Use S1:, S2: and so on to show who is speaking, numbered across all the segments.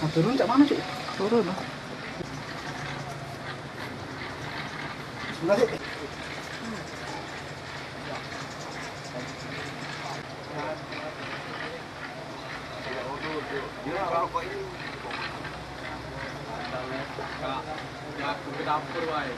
S1: Mau turun cak mana cuk?
S2: Turun.
S1: Sebelah sih.
S3: Ke dapur wae.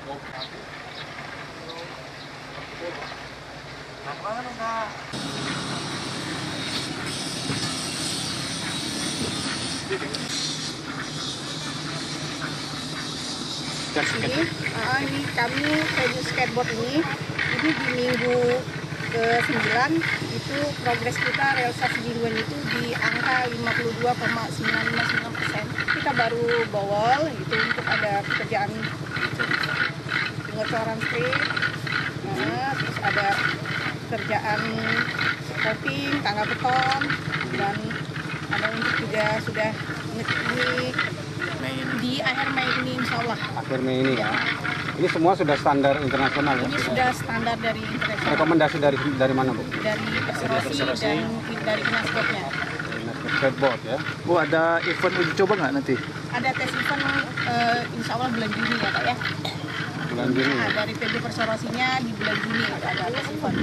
S4: Ini kami review skateboard ini di minggu ke-9 itu progres kita realisasi mingguan itu di angka 52,959%. Kita baru bawal itu untuk ada pekerjaan pengecoran strip, terus ada kerjaan coping, tangga beton, dan ada untuk juga sudah di akhir Mei ini insya Allah.
S1: Akhir Mei ini ya. Ini semua sudah standar internasional ya?
S4: Ini sudah standar dari internasional.
S1: Rekomendasi dari mana Bu?
S4: Dari Perserosi dan dari Nasdotnya.
S1: Skateboard ya?
S2: Oh, ada event uji coba nggak nanti?
S4: Ada tes event insya Allah bulan Juni ya Pak ya.
S1: Bulan Juni.
S4: Nah, dari PB Perserosinya di bulan Juni ada tes event.